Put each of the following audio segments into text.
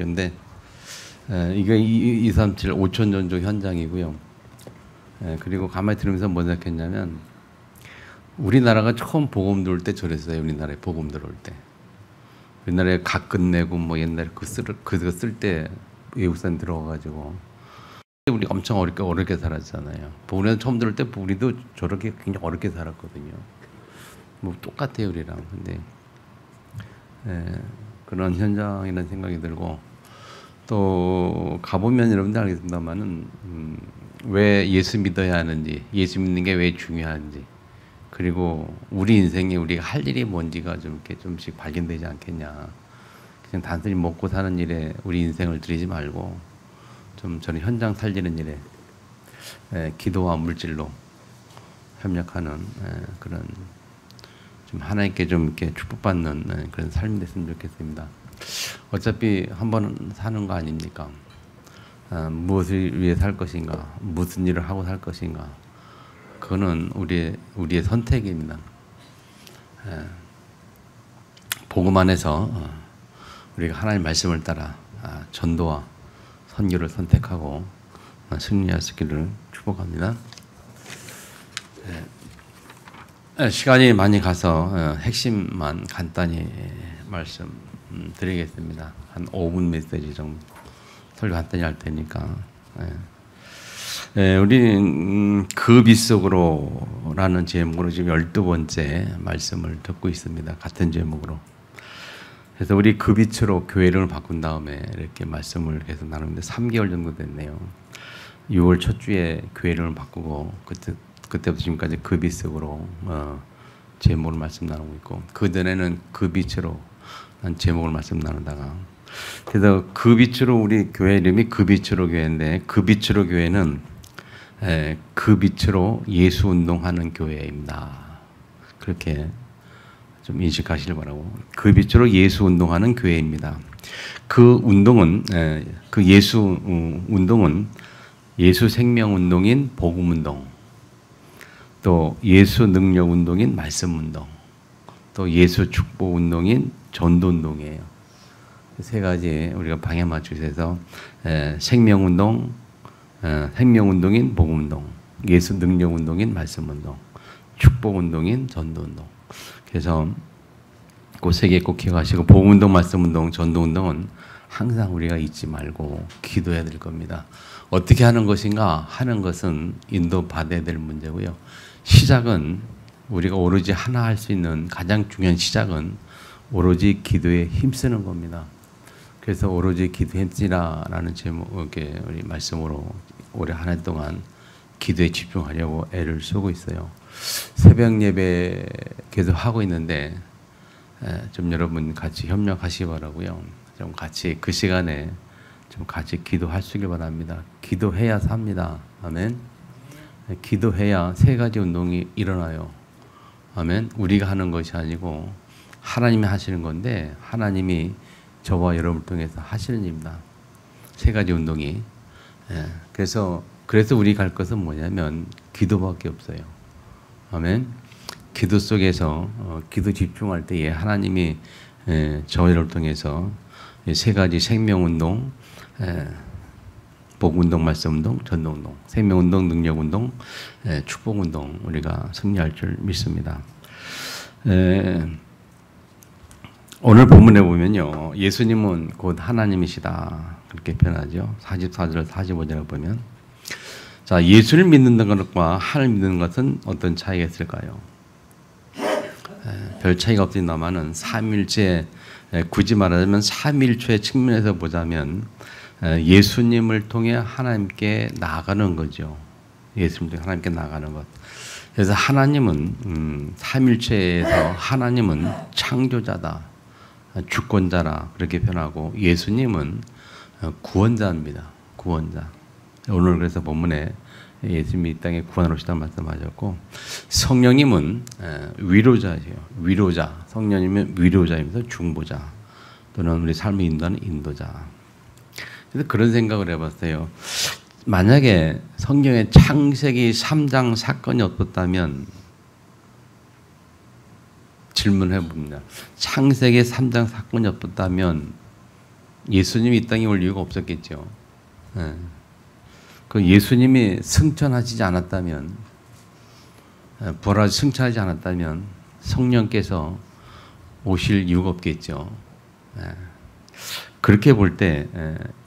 근데 이게 237 5천 전조 현장이고요. 그리고 가만히 들으면서 뭐 생각했냐면 우리나라가 처음 복음 들어올 때 저랬어요. 우리나라에 복음 들어올 때. 우리나라에 각 끝내고 뭐 옛날에 그거 쓸 때 외국산 들어가가지고 우리 엄청 어렵게 살았잖아요. 우리나라 처음 들어올 때 우리도 저렇게 굉장히 어렵게 살았거든요. 뭐 똑같아요 우리랑. 근데 그런 현장이라는 생각이 들고 또 가보면 여러분들 알겠습니다만은 왜 예수 믿어야 하는지, 예수 믿는 게 왜 중요한지, 그리고 우리 인생에 우리가 할 일이 뭔지가 좀 이렇게 좀씩 발견되지 않겠냐. 그냥 단순히 먹고 사는 일에 우리 인생을 들이지 말고 좀 저는 현장 살리는 일에 기도와 물질로 협력하는 그런 좀 하나님께 좀 이렇게 축복받는 그런 삶이 됐으면 좋겠습니다. 어차피 한 번 사는 거 아닙니까? 무엇을 위해 살 것인가, 무슨 일을 하고 살 것인가, 그거는 우리의 선택입니다. 복음 안에서 우리가 하나님의 말씀을 따라 전도와 선교를 선택하고 승리할 수 있기를 축복합니다. 시간이 많이 가서 핵심만 간단히 말씀 드리겠습니다. 한 5분 메시지 정도 설교 간단히 할 테니까. 우리는 그 빛 속으로라는 제목으로 지금 12번째 말씀을 듣고 있습니다. 같은 제목으로. 그래서 우리 그 빛으로 교회를 바꾼 다음에 이렇게 말씀을 계속 나누는데 3개월 정도 됐네요. 6월 첫 주에 교회를 바꾸고 그때부터 지금까지 그 빛 속으로 제목을 말씀 나누고 있고, 그 전에는 그 빛으로 한 제목을 말씀 나누다가, 그래서 그 빛으로 우리 교회 이름이 그 빛으로 교회인데, 그 빛으로 교회는 그 빛으로 예수 운동하는 교회입니다. 그렇게 좀 인식하시길 바라고. 그 빛으로 예수 운동하는 교회입니다. 그 운동은 그 예수 운동은 예수 생명 운동인 복음 운동, 또 예수 능력 운동인 말씀 운동, 또 예수 축복 운동인 전도 운동이에요. 세 가지 우리가 방향 맞추셔서 생명 운동, 생명 운동인 복음 운동, 예수 능력 운동인 말씀 운동, 축복 운동인 전도 운동. 그래서 그 세 개 꼭 기억하시고, 복음 운동, 말씀 운동, 전도 운동은 항상 우리가 잊지 말고 기도해야 될 겁니다. 어떻게 하는 것인가 하는 것은 인도 받아야 될 문제고요. 시작은 우리가 오로지 하나 할 수 있는 가장 중요한 시작은 오로지 기도에 힘쓰는 겁니다. 그래서 오로지 기도에 힘쓰라라는 제목의 우리 말씀으로 올해 한 해 동안 기도에 집중하려고 애를 쓰고 있어요. 새벽 예배 계속 하고 있는데 좀 여러분 같이 협력하시기 바라고요. 좀 같이 그 시간에 좀 같이 기도할 수 있길 바랍니다. 기도해야 삽니다. 아멘. 기도해야 세 가지 운동이 일어나요. 아멘. 우리가 하는 것이 아니고 하나님이 하시는 건데, 하나님이 저와 여러분을 통해서 하시는 일입니다. 세 가지 운동이. 그래서 우리 갈 것은 뭐냐면 기도밖에 없어요. 아멘. 기도 속에서 기도 집중할 때에 하나님이 저와 여러분을 통해서 세 가지 생명 운동, 복음 운동, 말씀 운동, 전도 운동, 생명 운동, 능력 운동, 축복 운동, 우리가 승리할 줄 믿습니다. 오늘 본문에 보면요, 예수님은 곧 하나님이시다 그렇게 표현하죠. 44절 45절에 보면, 자, 예수를 믿는 것과 하나님을 믿는 것은 어떤 차이가 있을까요? 별 차이가 없습니다만은 삼일체, 굳이 말하자면 삼일체의 측면에서 보자면 예수님을 통해 하나님께 나아가는 거죠. 예수님을 통해 하나님께 나아가는 것. 그래서 하나님은 삼일체에서 하나님은 창조자다, 주권자라 그렇게 표현하고, 예수님은 구원자입니다. 구원자. 오늘 그래서 본문에 예수님이 이 땅에 구원하러 오시다는 말씀하셨고, 성령님은 위로자예요. 위로자. 성령님은 위로자이면서 중보자, 또는 우리 삶을 인도하는 인도자. 그래서 그런 생각을 해봤어요. 만약에 성경의 창세기 3장 사건이 없었다면, 질문해 봅니다. 창세기 3장 사건이 없었다면 예수님이 이 땅에 올 이유가 없었겠죠. 예. 그 예수님이 승천하시지 않았다면, 부활하시 승천하지 않았다면 성령께서 오실 이유가 없겠죠. 예. 그렇게 볼 때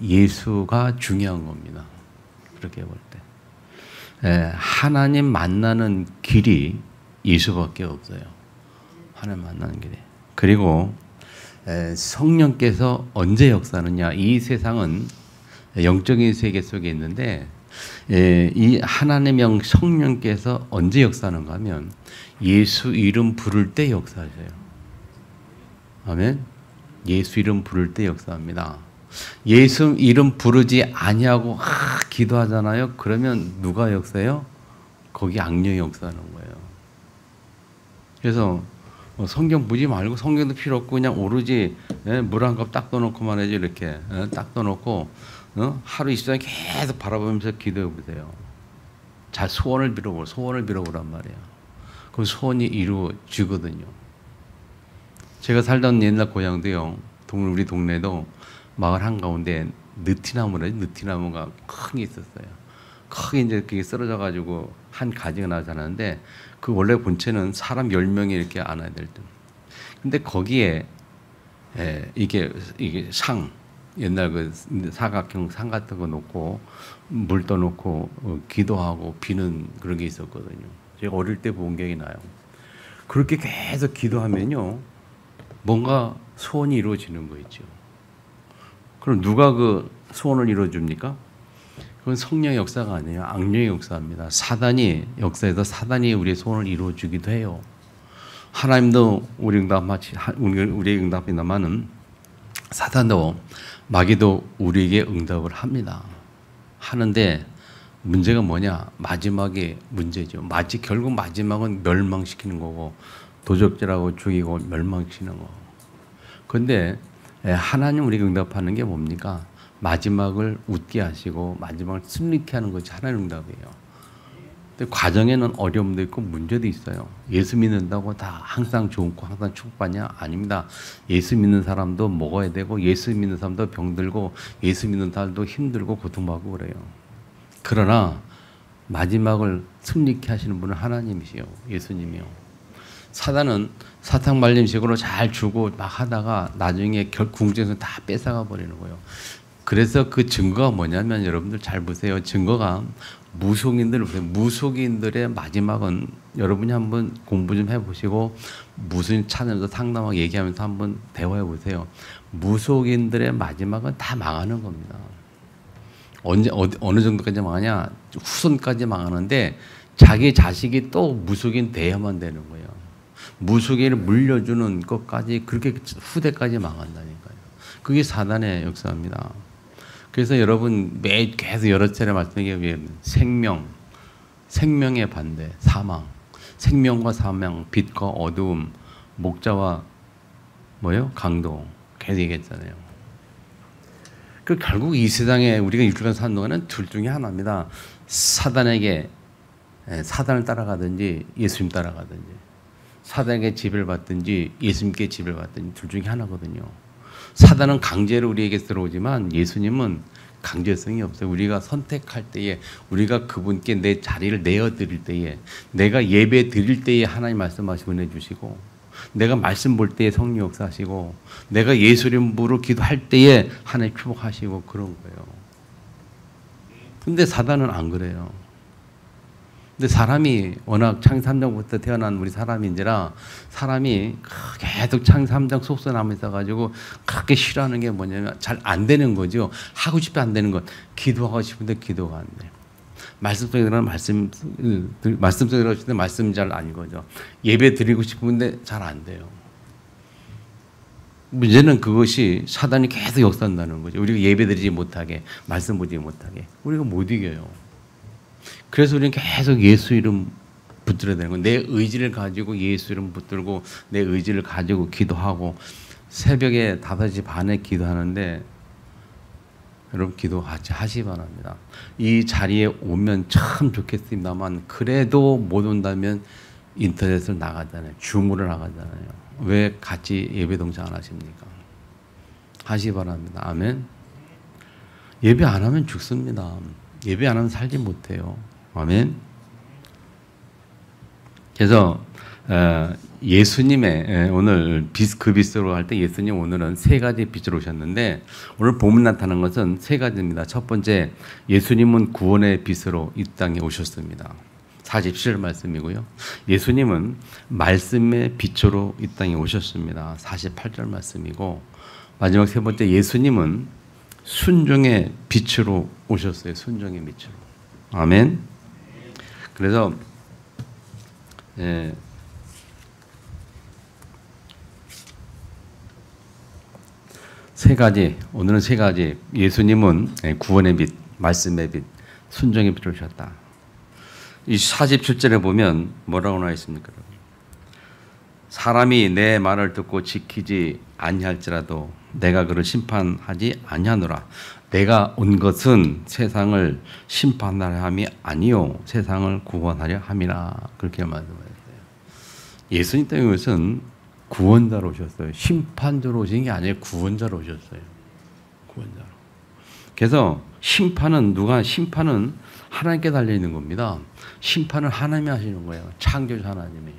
예수가 중요한 겁니다. 그렇게 볼 때 하나님 만나는 길이 예수밖에 없어요. 하나님 만나는 길이. 그리고 성령께서 언제 역사하느냐. 이 세상은 영적인 세계 속에 있는데 이 하나님의 성령께서 언제 역사하는가 하면 예수 이름 부를 때 역사하셔요. 아멘. 예수 이름 부를 때 역사합니다. 예수 이름 부르지 아니하고 기도하잖아요. 그러면 누가 역사해요? 거기 악령이 역사하는 거예요. 그래서 성경 보지 말고 성경도 필요 없고 그냥 오로지 물 한 컵 딱 떠놓고만 해야지. 이렇게 딱 떠놓고 하루 24시간 계속 바라보면서 기도해 보세요. 잘 소원을 빌어보란 말이에요. 그럼 소원이 이루어지거든요. 제가 살던 옛날 고향도요, 우리 동네도 마을 한가운데 느티나무가 큰 게 있었어요. 크게 이제 그게 쓰러져가지고 한 가지가 나지 않았는데, 그 원래 본체는 사람 10명이 이렇게 안아야 될 때. 근데 거기에, 이게 옛날 그 사각형 상 같은 거 놓고, 물 떠놓고, 기도하고 비는 그런 게 있었거든요. 제가 어릴 때 본 기억이 나요. 그렇게 계속 기도하면요, 뭔가 소원이 이루어지는 거 있죠. 그럼 누가 그 소원을 이루어줍니까? 그건 성령의 역사가 아니에요. 악령의 역사입니다. 사단이 역사에서 사단이 우리의 소원을 이루어주기도 해요. 하나님도 우리 응답합니다만은 사단도 마귀도 우리에게 응답을 합니다. 하는데 문제가 뭐냐? 마지막에 문제죠. 결국 마지막은 멸망시키는 거고, 도적질하고 죽이고 멸망시키는 거. 그런데 하나님 우리가 응답하는 게 뭡니까? 마지막을 웃게 하시고 마지막을 승리케 하는 것이 하나님 응답이에요. 근데 과정에는 어려움도 있고 문제도 있어요. 예수 믿는다고 다 항상 좋고 항상 축복받냐? 아닙니다. 예수 믿는 사람도 먹어야 되고, 예수 믿는 사람도 병들고, 예수 믿는 사람도 힘들고 고통받고 그래요. 그러나 마지막을 승리케 하시는 분은 하나님이시요, 예수님이요. 사단은 사탕 말림식으로 잘 주고 막 하다가 나중에 궁정에서 다 뺏어가 버리는 거예요. 그래서 그 증거가 뭐냐면, 여러분들 잘 보세요. 증거가 무속인들의 마지막은, 여러분이 한번 공부 좀 해보시고 무슨 찾으면서 상담하고 얘기하면서 한번 대화해 보세요. 무속인들의 마지막은 다 망하는 겁니다. 어느 정도까지 망하냐? 후손까지 망하는데 자기 자식이 또 무속인 돼야만 되는 거예요. 무속인을 물려주는 것까지, 그렇게 후대까지 망한다니까요. 그게 사단의 역사입니다. 그래서 여러분 매일 계속 여러 차례 말씀드리게, 생명의 반대, 사망, 생명과 사망, 빛과 어두움, 목자와 강도, 계속 얘기했잖아요. 그 결국 이 세상에 우리가 일주간 사는 동안은 둘 중에 하나입니다. 사단을 따라가든지 예수님 따라가든지, 사단에게 지배를 받든지 예수님께 지배를 받든지, 둘 중에 하나거든요. 사단은 강제로 우리에게 들어오지만 예수님은 강제성이 없어요. 우리가 선택할 때에, 우리가 그분께 내 자리를 내어드릴 때에, 내가 예배 드릴 때에 하나님 말씀하시고 은혜 주시고, 내가 말씀 볼 때에 성령 역사하시고, 내가 예수 이름으로 기도할 때에 하나님 축복하시고, 그런 거예요. 근데 사단은 안 그래요. 근데 사람이 워낙 창세 3장부터 태어난 우리 사람인지라, 사람이 계속 창세 3장 속선함에 있어가지고 그렇게 싫어하는 게 뭐냐면, 잘 안 되는 거죠. 하고 싶어 안 되는 것. 기도하고 싶은데 기도가 안 돼. 말씀 속에 들어가는 말씀 속에 들어갈 때 말씀 잘 안 거죠. 예배 드리고 싶은데 잘 안 돼요. 문제는 그것이 사단이 계속 역사한다는 거죠. 우리가 예배 드리지 못하게, 말씀 보지 못하게. 우리가 못 이겨요. 그래서 우리는 계속 예수 이름 붙들어야 되는 거예요. 내 의지를 가지고 예수 이름 붙들고, 내 의지를 가지고 기도하고, 새벽에 5시 반에 기도하는데, 여러분 기도 같이 하시기 바랍니다. 이 자리에 오면 참 좋겠습니다만, 그래도 못 온다면 인터넷을 나가잖아요. 줌으로 나가잖아요. 왜 같이 예배 동참 안 하십니까? 하시기 바랍니다. 아멘. 예배 안 하면 죽습니다. 예배 안 하면 살지 못해요. 아멘. 그래서 예수님의 오늘 그 빛으로 할 때 예수님 오늘은 세 가지 빛으로 오셨는데 오늘 본문 나타난 것은 세 가지입니다. 첫 번째, 예수님은 구원의 빛으로 이 땅에 오셨습니다. 47절 말씀이고요. 예수님은 말씀의 빛으로 이 땅에 오셨습니다. 48절 말씀이고, 마지막 세 번째, 예수님은 순종의 빛으로 오셨어요. 순종의 빛으로. 아멘. 그래서 세 가지, 오늘은 세 가지. 예수님은 구원의 빛, 말씀의 빛, 순종의 빛으로 오셨다. 이 47절에 보면 뭐라고 나와 있습니까? 사람이 내 말을 듣고 지키지 아니할지라도 내가 그를 심판하지 아니하노라. 내가 온 것은 세상을 심판하려 함이 아니요 세상을 구원하려 함이라. 그렇게 말씀하셨어요. 예수님 때문에 것은 구원자로 오셨어요. 심판자로 오신 게 아니에요. 구원자로 오셨어요. 구원자로. 그래서 심판은 하나님께 달려 있는 겁니다. 심판을 하나님이 하시는 거예요. 창조주 하나님이.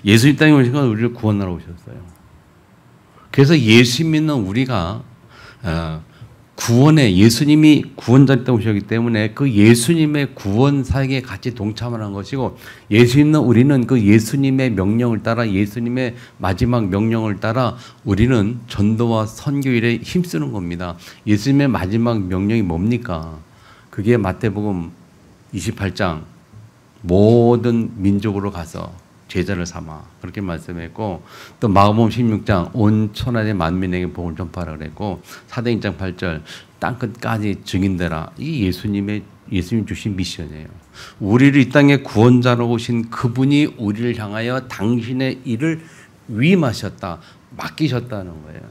예수님 땅에 오신 건 우리를 구원하러 오셨어요. 그래서 예수 믿는 우리가 구원에 예수님이 구원자 때 오셨기 때문에 그 예수님의 구원 사역에 같이 동참하는 것이고, 예수 믿는 우리는 그 예수님의 명령을 따라, 예수님의 마지막 명령을 따라 우리는 전도와 선교 일에 힘쓰는 겁니다. 예수님의 마지막 명령이 뭡니까? 그게 마태복음 28장 모든 민족으로 가서 제자를 삼아 그렇게 말씀했고, 또 마가복음 16장 온 천하의 만민에게 복음을 전파하라 그랬고, 사도행전 8절 땅끝까지 증인되라. 이 예수님 주신 미션이에요. 우리를 이 땅에 구원자로 오신 그분이 우리를 향하여 당신의 일을 위임하셨다, 맡기셨다는 거예요.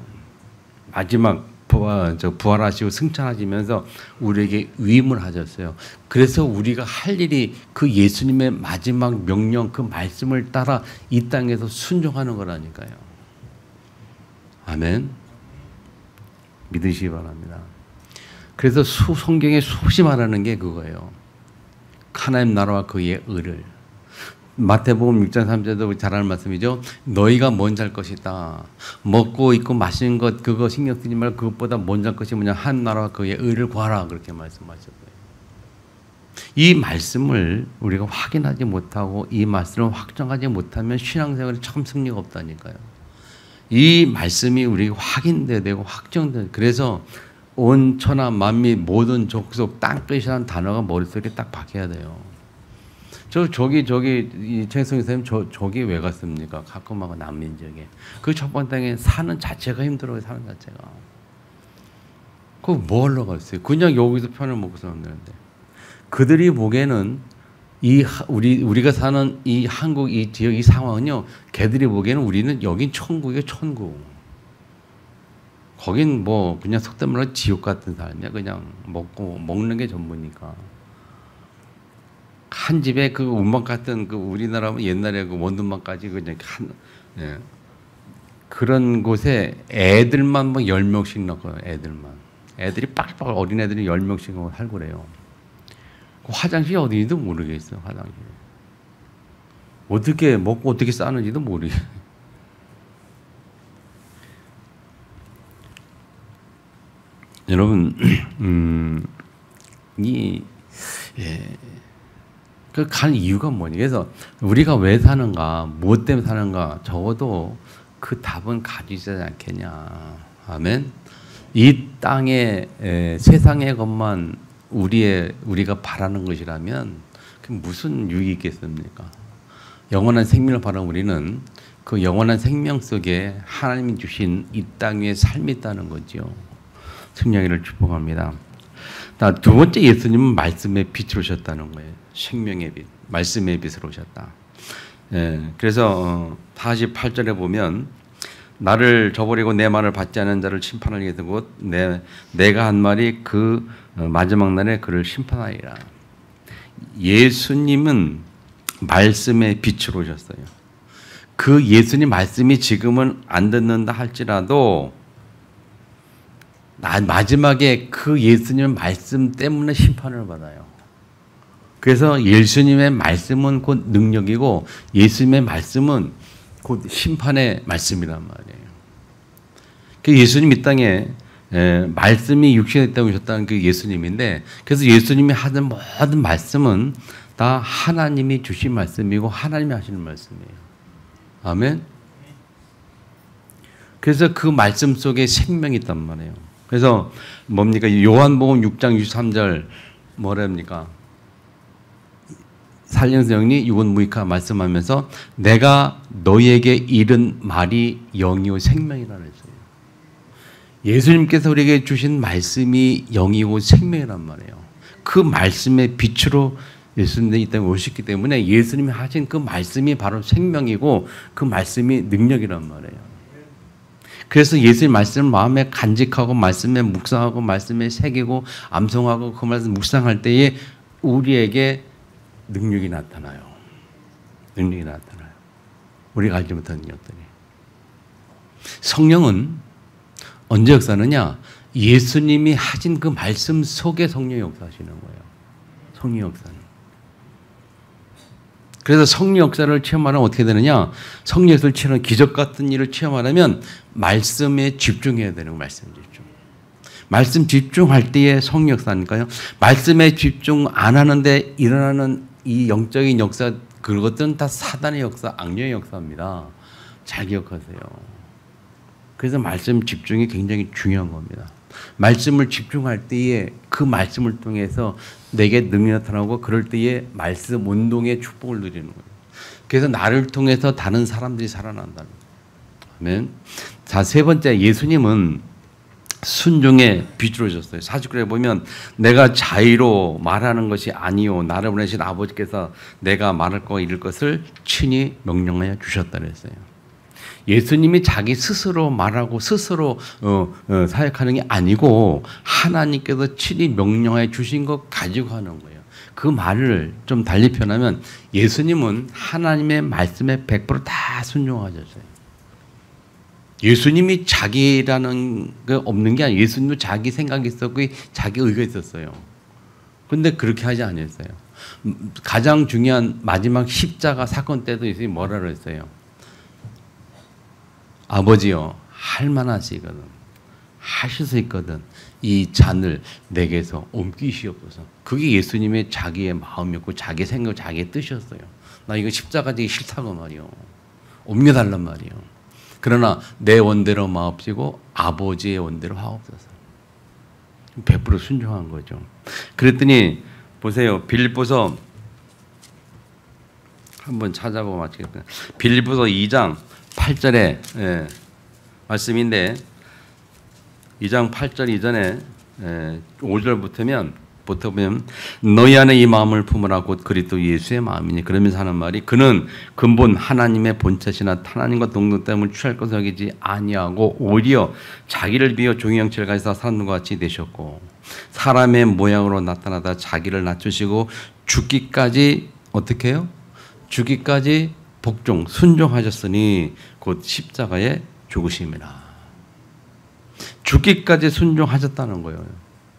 마지막 부활하시고 승천하시면서 우리에게 위임을 하셨어요. 그래서 우리가 할 일이 그 예수님의 마지막 명령, 그 말씀을 따라 이 땅에서 순종하는 거라니까요. 아멘. 믿으시기 바랍니다. 그래서 성경에 수없이 말하는 게 그거예요. 하나님 나라와 그의 의를. 마태복음 6장 3절도 잘 아는 말씀이죠. 너희가 먼저 할 것이다. 먹고 입고 마시는 것 그거 신경 쓰지 말고 그것보다 먼저 할 것이 뭐냐, 한 나라와 그의 의를 구하라. 그렇게 말씀하셨어요. 이 말씀을 우리가 확인하지 못하고 이 말씀을 확정하지 못하면 신앙생활이 참 승리가 없다니까요. 이 말씀이 우리가 확인돼야 되고 확정돼야. 그래서 온 천하 만민 모든 족속 땅끝이라는 단어가 머릿속에 딱 박혀야 돼요. 저기 이 최승희 선생님 저기 왜 갔습니까? 가끔하고 난민 지역에. 그 첩번 땅에 사는 자체가 힘들어요. 사는 자체가. 그거 뭐 하러 갔어요? 그냥 여기서 편을 먹고 사면 되는데. 그들이 보기에는 우리가 사는 이 한국 이 지역 이 상황은요, 걔들이 보기에는 우리는 여긴 천국이에요. 천국. 거긴 뭐 그냥 속된 말로 지옥 같은 삶이야. 그냥 먹는 게 전부니까. 한 집에 그 운막 같은 그 우리나라 옛날에 그 원룸막까지 그냥 그런 곳에 애들만 뭐 10명씩 넣고 애들이 빡빡 어린 애들이 10명씩 살고 그래요. 그 화장실이 어디인지도 모르겠어요. 화장실. 어떻게 먹고 어떻게 싸는지도 모르겠어요. 여러분 그 간 이유가 뭐니? 그래서 우리가 왜 사는가, 무엇 때문에 사는가, 적어도 그 답은 가지지 않겠냐. 아멘. 이 땅에 세상의 것만 우리가 바라는 것이라면 그 무슨 유익이 있겠습니까? 영원한 생명을 바라는 우리는 그 영원한 생명 속에 하나님이 주신 이 땅 위에 삶이 있다는 거죠. 승리하기를 축복합니다. 두 번째, 예수님은 말씀의 빛으로 오셨다는 거예요. 생명의 빛, 말씀의 빛으로 오셨다. 그래서 48절에 보면 나를 저버리고 내 말을 받지 않은 자를 심판하기 위해서 곧 내가 한 말이 그 마지막 날에 그를 심판하리라. 예수님은 말씀의 빛으로 오셨어요. 그 예수님 말씀이 지금은 안 듣는다 할지라도 마지막에 그 예수님의 말씀 때문에 심판을 받아요. 그래서 예수님의 말씀은 곧 능력이고 예수님의 말씀은 곧 심판의 말씀이란 말이에요. 그 예수님 이 땅에 말씀이 육신이 됐다고 오셨다는 그 예수님인데, 그래서 예수님이 하는 모든 말씀은 다 하나님이 주신 말씀이고 하나님이 하시는 말씀이에요. 아멘. 그래서 그 말씀 속에 생명이 있단 말이에요. 그래서 뭡니까? 요한복음 6장 63절 뭐랍니까? 살려서 영이 육은 무익하 말씀하면서 내가 너희에게 이른 말이 영이요 생명이라고 했어요. 예수님께서 우리에게 주신 말씀이 영이고 생명이란 말이에요. 그 말씀의 빛으로 예수님이 이 땅에 오셨기 때문에 예수님이 하신 그 말씀이 바로 생명이고 그 말씀이 능력이란 말이에요. 그래서 예수님 말씀을 마음에 간직하고 말씀에 묵상하고 말씀에 새기고 암송하고 그 말씀 묵상할 때에 우리에게 능력이 나타나요. 능력이 나타나요. 우리가 알지 못한 능력들이. 성령은 언제 역사하느냐? 예수님이 하신 그 말씀 속에 성령이 역사하시는 거예요. 성령 역사는. 그래서 성령 역사를 체험하면 어떻게 되느냐? 성령 역사를 체험하는 기적 같은 일을 체험하려면 말씀에 집중해야 되는 거예요. 말씀 집중. 말씀 집중할 때에 성령 역사니까요. 말씀에 집중 안 하는데 일어나는 이 영적인 역사, 그것들은 다 사단의 역사, 악령의 역사입니다. 잘 기억하세요. 그래서 말씀 집중이 굉장히 중요한 겁니다. 말씀을 집중할 때에 그 말씀을 통해서 내게 능력이 나타나고 그럴 때에 말씀 운동의 축복을 누리는 거예요. 그래서 나를 통해서 다른 사람들이 살아난다는 거예요. 아멘. 자, 세 번째, 예수님은 순종의 빛으로 오셨어요. 49절에 보면 내가 자의로 말하는 것이 아니요 나를 보내신 아버지께서 내가 말할 거 이룰 것을 친히 명령하여 주셨다 그랬어요. 예수님이 자기 스스로 말하고 스스로 사역하는 게 아니고 하나님께서 친히 명령하여 주신 것 가지고 하는 거예요. 그 말을 좀 달리 표현하면 예수님은 하나님의 말씀에 100% 다 순종하셨어요. 예수님이 자기라는 게 없는 게 아니에요. 예수님도 자기 생각이 있었고 자기 의가 있었어요. 그런데 그렇게 하지 않았어요. 가장 중요한 마지막 십자가 사건 때도 예수님이 뭐라 그랬어요? 아버지요, 할 만하시거든, 하실 수 있거든, 이 잔을 내게서 옮기시옵소서. 그게 예수님의 자기의 마음이었고 자기 생각, 자기의 뜻이었어요. 나 이거 십자가 지기 싫다고 말이요. 옮겨달란 말이요. 그러나 내 원대로 마옵시고 아버지의 원대로 하옵소서. 100% 순종한 거죠. 그랬더니 보세요. 빌립보서 한번 찾아보고 마치겠습니다. 빌립보서 2장 8절에 말씀인데 2장 8절 이전에 5절부터 보면 너희 안에 이 마음을 품으라 곧 그리스도 예수의 마음이니. 그러면서 하는 말이 그는 근본 하나님의 본체시나 하나님과 동등됨을 취할 것을 여기지 아니하고 오히려 자기를 비워 종의 형체를 가지사 사람과 같이 되셨고 사람의 모양으로 나타나다 자기를 낮추시고 죽기까지 어떻게 해요? 죽기까지 복종 순종하셨으니 곧 십자가에 죽으심이라. 죽기까지 순종하셨다는 거예요.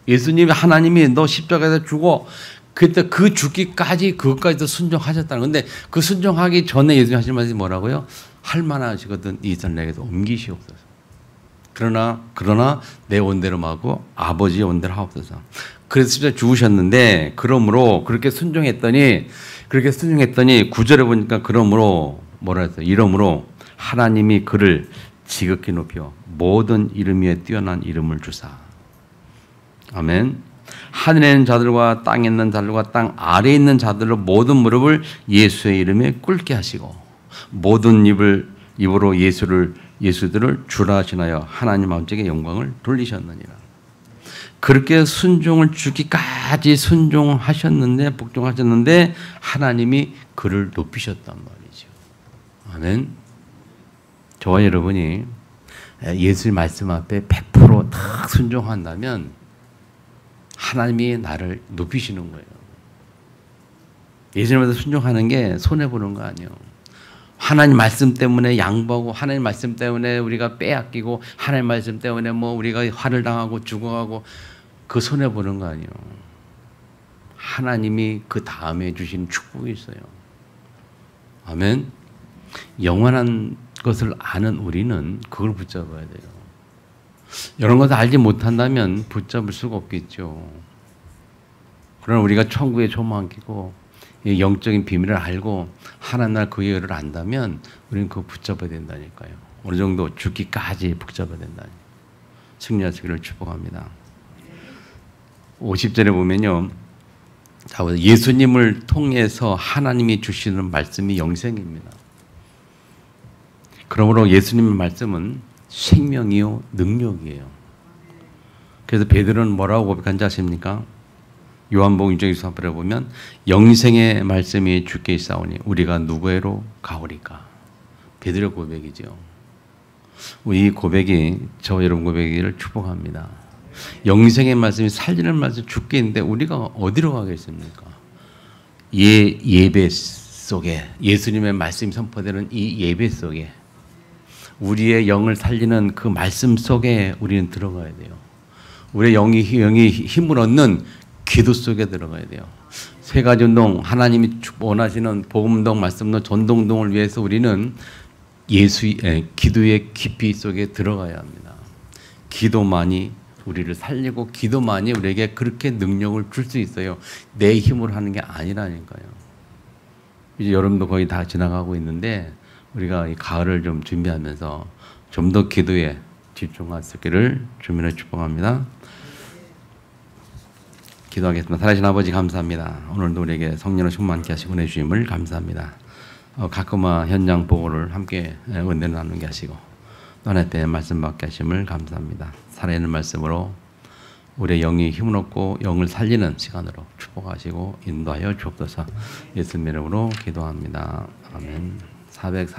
예수님이 하나님이 너 십자가에서 죽어. 그때 그 죽기까지 그것까지도 순종하셨다는 건데 그 순종하기 전에 예수님 하신 말씀이 뭐라고요? 할 만하시거든 이 잔 내게서 옮기시옵소서. 그러나 내 원대로 하고 아버지의 원대로 하옵소서. 그래서 십자가에 죽으셨는데 그러므로 그렇게 순종했더니 9절에 보니까 그러므로 뭐라 했어요? 이러므로 하나님이 그를 지극히 높여 모든 이름 위에 뛰어난 이름을 주사. 아멘. 하늘에 있는 자들과 땅에 있는 자들과 땅 아래에 있는 자들로 모든 무릎을 예수의 이름에 꿇게 하시고 모든 입으로 예수들을 주라 하시나요 하나님 아버지께 영광을 돌리셨느니라. 그렇게 순종을 주기까지 순종하셨는데 복종하셨는데 하나님이 그를 높이셨단 말이죠. 아멘. 저와 여러분이 예수의 말씀 앞에 100% 순종한다면 하나님이 나를 높이시는 거예요. 예수님한테 순종하는 게 손해보는 거 아니에요. 하나님 말씀 때문에 양보하고 하나님 말씀 때문에 우리가 빼앗기고 하나님 말씀 때문에 뭐 우리가 화를 당하고 죽어가고 그 손해 보는 거 아니에요. 하나님이 그 다음에 주신 축복이 있어요. 아멘. 영원한 것을 아는 우리는 그걸 붙잡아야 돼요. 이런 것을 알지 못한다면 붙잡을 수가 없겠죠. 그러나 우리가 천국에 소망하고 영적인 비밀을 알고 하나님 나라 그 의를 안다면 우리는 그거 붙잡아야 된다니까요. 어느 정도 죽기까지 붙잡아야 된다니까요. 승리하시기를 축복합니다. 50절에 보면요. 예수님을 통해서 하나님이 주시는 말씀이 영생입니다. 그러므로 예수님의 말씀은 생명이요 능력이에요. 그래서 베드로는 뭐라고 고백한지 아십니까? 요한복음 6장 23절에 보면 영생의 말씀이 주께 있사오니 우리가 누구에로 가오리까? 베드로의 고백이죠. 이 고백이 저와 여러분 고백이기를 축복합니다. 영생의 말씀이 살리는 말씀이 주께 있는데 우리가 어디로 가겠습니까? 예배 속에 예수님의 말씀이 선포되는 이 예배 속에 우리의 영을 살리는 그 말씀 속에 우리는 들어가야 돼요. 우리의 영이 힘을 얻는 기도 속에 들어가야 돼요. 세 가지 운동, 하나님이 원하시는 복음운동, 말씀운동, 전도운동을 위해서 우리는 기도의 깊이 속에 들어가야 합니다. 기도만이 우리를 살리고 기도만이 우리에게 그렇게 능력을 줄 수 있어요. 내 힘으로 하는 게 아니라니까요. 이제 여름도 거의 다 지나가고 있는데 우리가 이 가을을 좀 준비하면서 좀 더 기도에 집중할 수 있기를 주님으로 축복합니다. 기도하겠습니다. 살아계신 아버지 감사합니다. 오늘도 우리에게 성령을 충만케 하시고 은혜 주심을 감사합니다. 가끔아 현장 보고를 함께 은혜를 나누게 하시고 또 하나님 때문에 말씀 받게 하심을 감사합니다. 살아있는 말씀으로 우리의 영이 힘을 얻고 영을 살리는 시간으로 축복하시고 인도하여 주옵소서. 예수님 이름으로 기도합니다. 아멘. 440